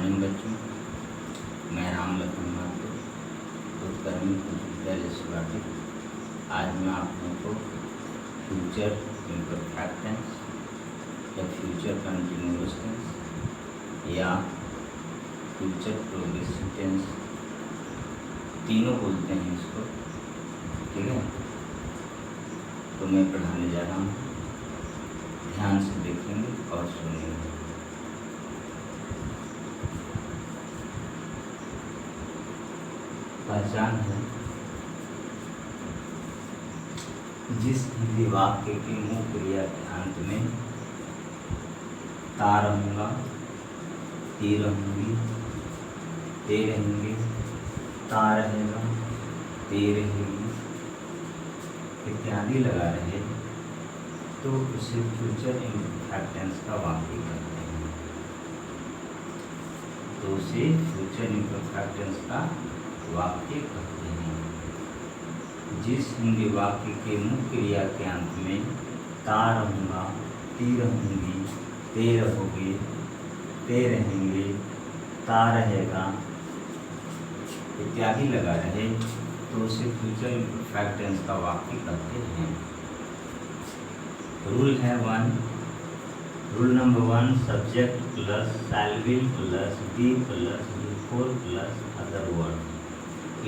Morning बच्चों, मैं राम लखन माथुर, उत्कर्मी विद्यालय शिवाटी। आज मैं आप लोगों को फ्यूचर इम्परफेक्ट टेंस या फ्यूचर कंटिन्यूअस टेंस या फ्यूचर प्रोग्रेसिव टेंस, तीनों बोलते हैं इसको, ठीक है। तो मैं पढ़ाने जा रहा हूँ, ध्यान से देखेंगे और सुनेंगे। पहचान है जिस हिंदी वाक्य की मुख्य क्रिया के अंत में ता रहूँगा, ती रहूँगी, ते रहेंगे, ता रहेगा, ते रहेगी इत्यादि लगा रहे तो उसे फ्यूचर इम्परफेक्ट टेंस का वाक्य कहते हैं। तो उसे फ्यूचर इम्परफेक्ट टेंस का वाक्य कहते हैं। जिस हिंदी वाक्य के मुख्य क्रिया के अंत में ता रहूँगा, ती रहूँगी, ते रहोगे, ते रहेंगे, ता रहेगा इत्यादि लगा रहे तो उसे फ्यूचर इम्परफेक्ट टेंस का वाक्य कहते हैं। रूल है rule number 1, subject plus shall will plus be plus before plus other word.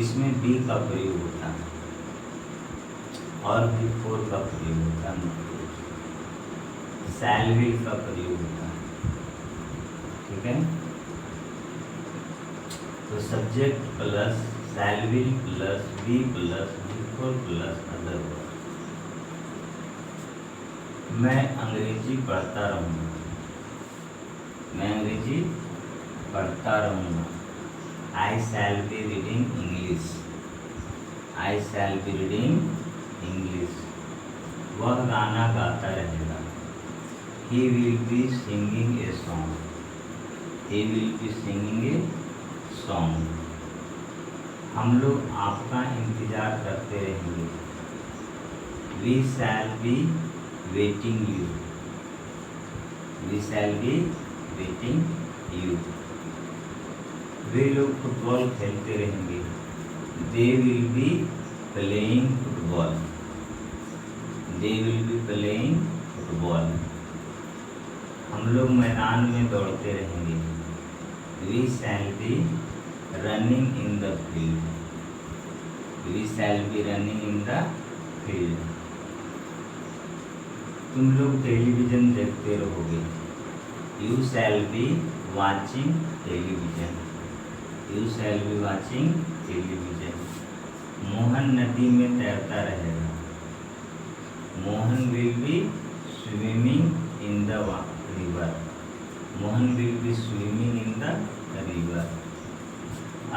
इसमें बी का प्रयोग होता है और बिफोर का प्रयोग होता है, शैल विल का प्रयोग होता है, ठीक है। तो subject plus shall will plus be plus before plus other word. मैं अंग्रेजी पढ़ता रहूँगा, मैं अंग्रेजी पढ़ता रहूँगा। I shall be reading English, I shall be reading English। वह गाना गाता रहेगा, He will be singing a song, He will be singing a song। हम लोग आपका इंतजार करते रहेंगे, We shall be waiting you, We shall be waiting you। वे लोग फुटबॉल खेलते रहेंगे, They will be playing football, They will be playing football। हम लोग मैदान में दौड़ते रहेंगे, We shall be running in the field, We shall be running in the field। तुम लोग टेलीविज़न देखते रहोगे, You shall be watching television, You shall be watching television। Mohan नदी में तैरता रहेगा, Mohan will be swimming in the river, Mohan will be swimming in the river।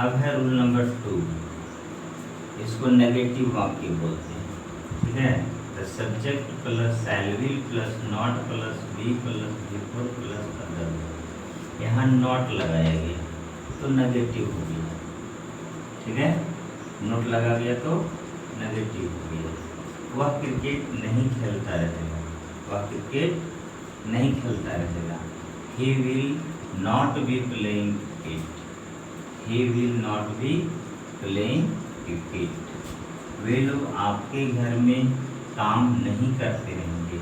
अब है रूल नंबर 2, इसको नेगेटिव वाक्य बोलते हैं, ठीक है। The subject plus shall will plus not plus be plus before plus other. यहाँ नॉट लगाया गया तो नेगेटिव हो गया, ठीक है। नोट लगा गया तो नेगेटिव हो गया। वह क्रिकेट नहीं खेलता रहेगा, वह क्रिकेट नहीं खेलता रहेगा। He will not be playing cricket, He will not be playing cricket। वे लोग आपके घर में काम नहीं करते रहेंगे,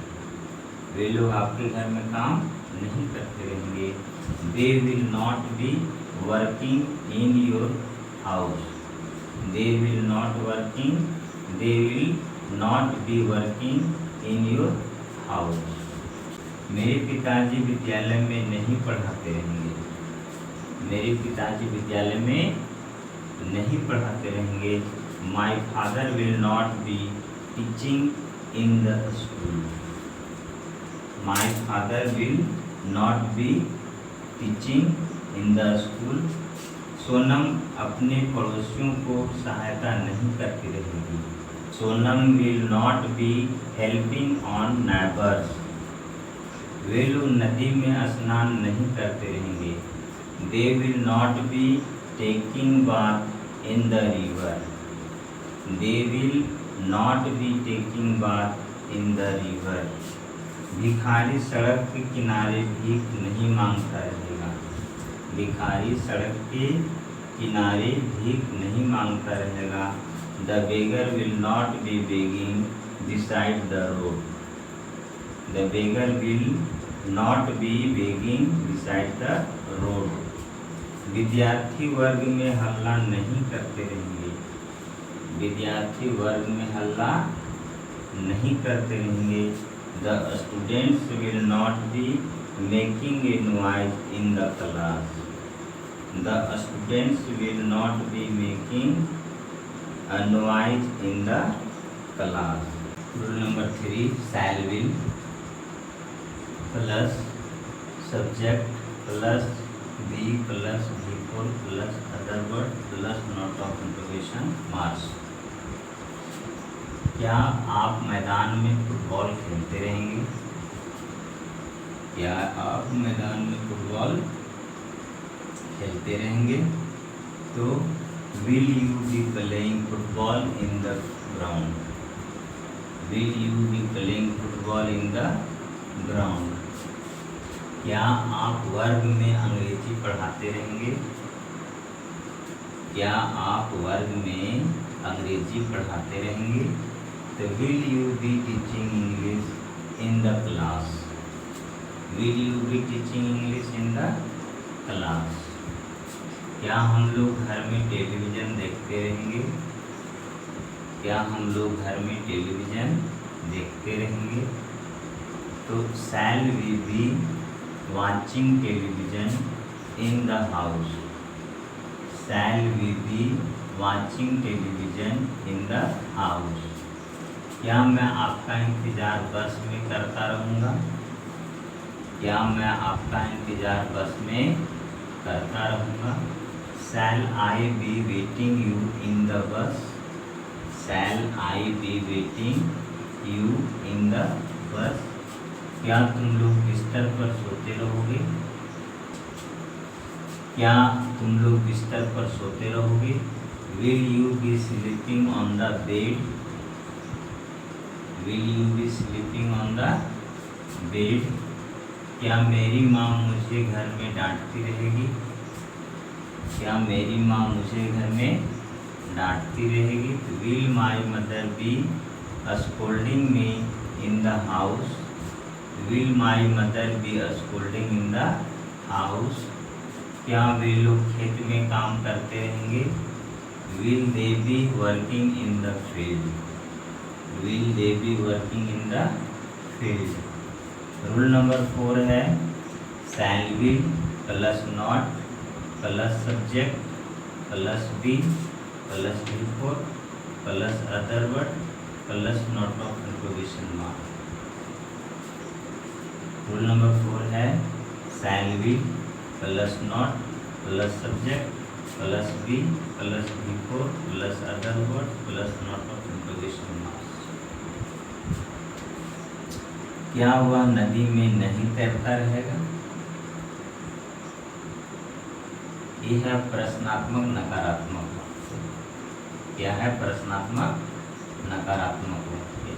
वे लोग आपके घर में काम नहीं करते रहेंगे। They will not be working in your house, They will not working, They will not be working in your house। मेरे पिताजी विद्यालय में नहीं पढ़ाते रहेंगे, मेरे पिताजी विद्यालय में नहीं पढ़ाते रहेंगे। My father will not be teaching in the school, My father will not be teaching in the school। Sonam अपने पड़ोसियों को सहायता नहीं करती रहेगी, Sonam will not be helping on neighbors। वे लोग नदी में स्नान नहीं करते रहेंगे, They will not be taking bath in the river, They will not be taking bath in the river। भिखारी सड़क के किनारे भीख नहीं मांगता रहेगा, भिखारी सड़क के किनारे भीख नहीं मांगता रहेगा। The beggar will not B begging beside the road. The beggar will not B begging beside the road. विद्यार्थी वर्ग में हल्ला नहीं करते रहेंगे। विद्यार्थी वर्ग में हल्ला नहीं करते रहेंगे। The students will not be making a noise in the class. The students will not be making a noise in the class. Rule number 3, shall will plus subject plus be plus V4 plus other word plus not of interrogation marks. क्या आप मैदान में football खेलते रहेंगे? क्या आप मैदान में फुटबॉल खेलते रहेंगे? तो will you be playing football in the ground. Will you be playing football in the ground. क्या आप वर्ग में अंग्रेजी पढ़ाते रहेंगे? क्या आप वर्ग में अंग्रेजी पढ़ाते रहेंगे? तो will you be teaching English in the class. Will you be teaching English in the class. क्या हम लोग घर में टेलीविज़न देखते रहेंगे? क्या हम लोग घर में टेलीविज़न देखते रहेंगे? तो shall we be watching television in the house. Shall we be watching television in the house. क्या मैं आपका इंतज़ार बस में करता रहूँगा? क्या मैं आपका इंतज़ार बस में करता रहूँगा? Shall I be waiting you in the bus. Shall I be waiting you in the bus. क्या तुम लोग बिस्तर पर सोते रहोगे? क्या तुम लोग बिस्तर पर सोते रहोगे? Will you B sleeping on the bed. Will you B sleeping on the bed. क्या मेरी माँ मुझे घर में डांटती रहेगी? क्या मेरी माँ मुझे घर में डांटती रहेगी? Will my mother be scolding me in the house. Will my mother be scolding in the house. क्या वे लोग खेत में काम करते रहेंगे? Will they be working in the field. Will they be working in the field. Rule number 4 है shall will plus not plus subject plus be plus V4 plus other word plus not of interrogation mark. Rule number 4 है shall will plus not plus subject plus be plus V4 plus other word plus not of interrogation marks. क्या वह नदी में नहीं तैरता रहेगा? यह है प्रश्नात्मक नकारात्मक। क्या है? प्रश्नात्मक नकारात्मक वाक्य।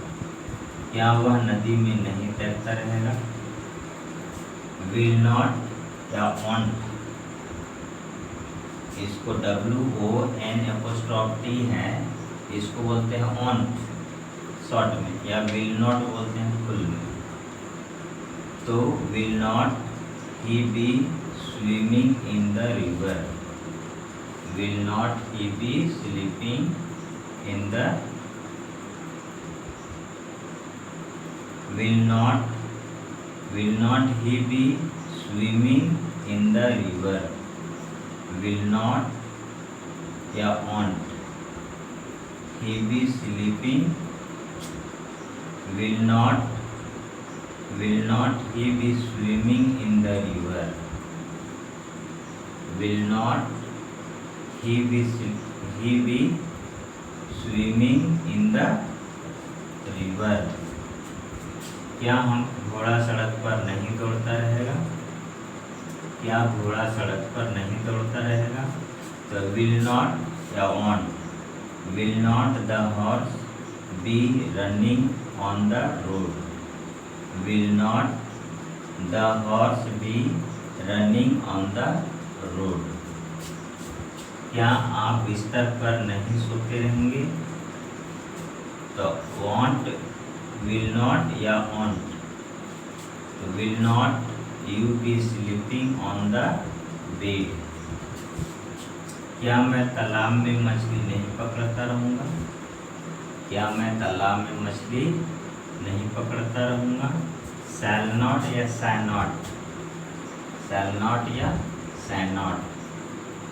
क्या वह नदी में नहीं तैरता रहेगा? विल नॉट या वॉन्ट, इसको WON' है, इसको बोलते हैं वॉन्ट शॉर्ट में, या विल नॉट बोलते हैं फुल में। तो will not he be swimming in the river. Will not he be sleeping in the will not he be swimming in the river? Will not या won't he be sleeping? Will not he be swimming in the river? Will not he be swimming in the river? क्या हम घोड़ा सड़क पर नहीं दौड़ता रहेगा? क्या घोड़ा सड़क पर नहीं दौड़ता रहेगा? तो विल नॉट या won't, will not the horse be running on the road? Will not the horse be running on the road. क्या आप बिस्तर पर नहीं सोते रहेंगे? तो वॉन्ट, विल नॉट या ऑन्ट। तो will not you B sleeping on the bed. क्या मैं तालाब में मछली नहीं पकड़ता रहूँगा? क्या मैं तालाब में मछली नहीं पकड़ता रहूँगा? शैल नॉट या शैल नॉट। शैल नॉट या शैल नॉट।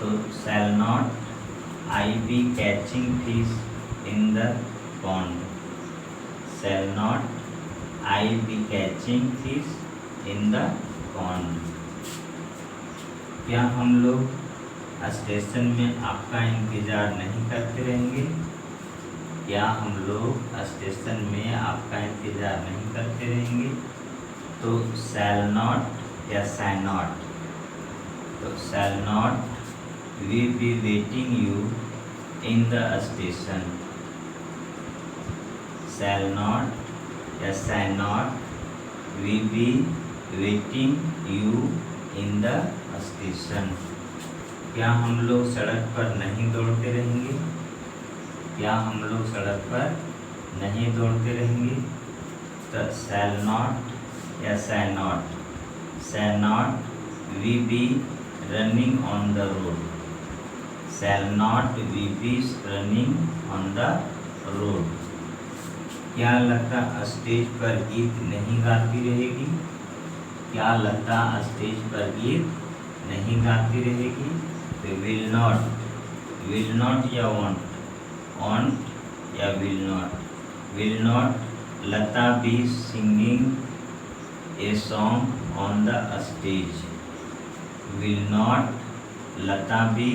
तो shall not I B catching fish in the pond. Shall not I B catching fish in the pond. क्या हम लोग स्टेशन में आपका इंतज़ार नहीं करते रहेंगे? क्या हम लोग स्टेशन में आपका इंतज़ार नहीं करते रहेंगे? तो शैल नॉट या शैल नॉट। तो shall not we be waiting you in the station. Shall not या shall not we be waiting you in the station. क्या हम लोग सड़क पर नहीं दौड़ते रहेंगे? क्या हम लोग सड़क पर नहीं दौड़ते रहेंगे? तो शैल नॉट या shall not. Shall not we be running on the road. Shall not we be running on the road. क्या लता स्टेज पर गीत नहीं गाती रहेगी? क्या लता स्टेज पर गीत नहीं गाती रहेगी? तो विल नॉट या ऑन्ट या will not Lata be singing a song on the stage. Will not Lata be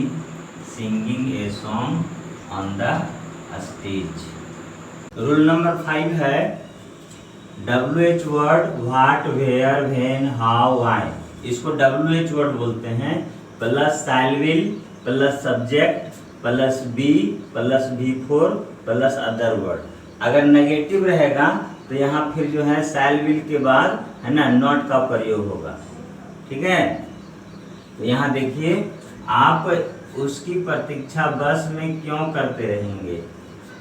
singing a song on the stage. Rule number 5 है WH word what, where, when, how, why. इसको WH वर्ड बोलते हैं। Plus shall will plus subject plus be plus V4 plus other word. अगर negative रहेगा तो यहाँ फिर जो है शैल विल के बाद है ना नॉट का प्रयोग होगा। ठीक है, तो यहाँ देखिए आप उसकी प्रतीक्षा बस में क्यों करते रहेंगे?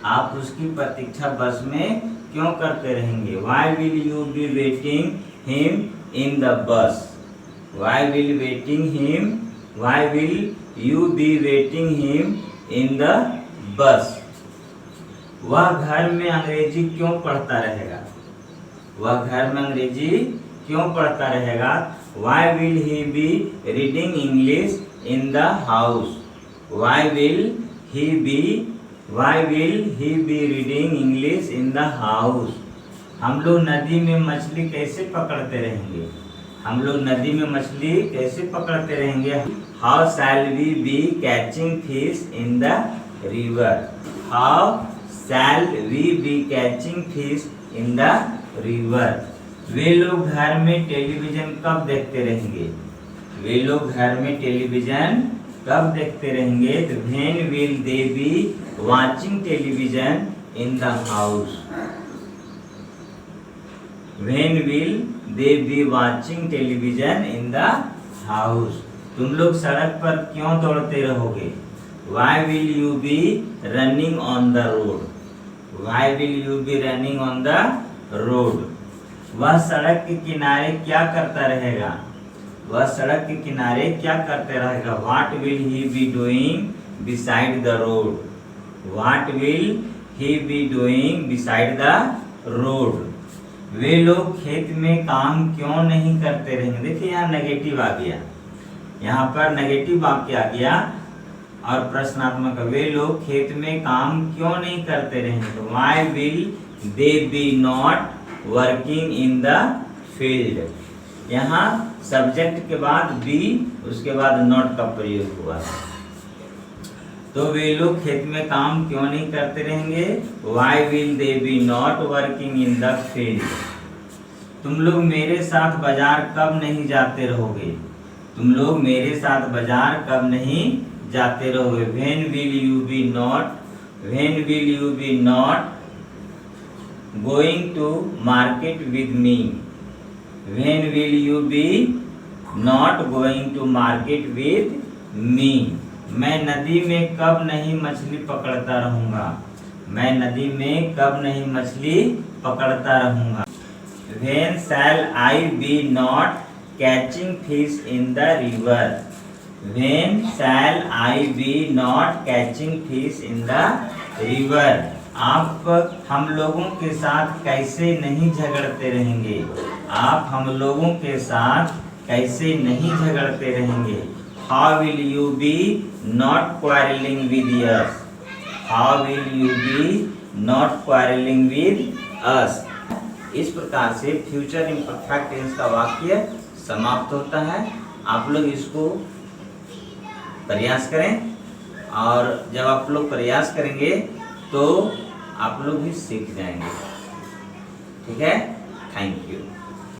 आप उसकी प्रतीक्षा बस में क्यों करते रहेंगे? Why will you be waiting him in the bus? Why will waiting him? Why will you be waiting him in the bus? वह घर में अंग्रेजी क्यों पढ़ता रहेगा? वह घर में अंग्रेजी क्यों पढ़ता रहेगा? Why will he be reading English in the house? Why will he be reading English in the house? हम लोग नदी में मछली कैसे पकड़ते रहेंगे? हम लोग नदी में मछली कैसे पकड़ते रहेंगे? How shall we be catching fish in the river? How shall we be catching fish in the river? वे लोग घर में टेलीविजन कब देखते रहेंगे? वे लोग घर में टेलीविजन कब देखते रहेंगे? तो when will they be watching television in the house? When will they be watching television in the house? तुम लोग सड़क पर क्यों दौड़ते रहोगे? Why will you be running on the road? Why will you be running on the road? वह सड़क के किनारे क्या करता रहेगा? वह सड़क के किनारे क्या करते रहेगा? What will he be doing beside the road? What will he be doing beside the road? वे लोग खेत में काम क्यों नहीं करते रहेंगे? देखिए यहाँ नेगेटिव आ गया, यहाँ पर नेगेटिव वाक्य आ गया और प्रश्नात्मक। वे लोग खेत में काम क्यों नहीं करते रहेंगे? तो Why will they be not working in the field? यहाँ सब्जेक्ट के बाद बी उसके बाद नॉट का प्रयोग हुआ है। तो वे लोग खेत में काम क्यों नहीं करते रहेंगे? Why will they be not working in the field? तुम लोग मेरे साथ बाजार कब नहीं जाते रहोगे? तुम लोग मेरे साथ बाजार कब नहीं जाते रहोगे? When will you be not going to market with me? When will you be not going to market with me. मैं नदी में कब नहीं मछली पकड़ता रहूंगा। मैं नदी में कब नहीं मछली पकड़ता रहूंगा। When shall I be not catching fish in the river? When shall I be not catching fish in the river? आप हम लोगों के साथ कैसे नहीं झगड़ते रहेंगे। आप हम लोगों के साथ कैसे नहीं झगड़ते रहेंगे। How will you be not quarreling with us? How will you be not quarreling with us? इस प्रकार से फ्यूचर इम्परफेक्ट टेंस का वाक्य समाप्त होता है। आप लोग इसको प्रयास करें, और जब आप लोग प्रयास करेंगे तो आप लोग भी सीख जाएंगे। ठीक है, थैंक यू।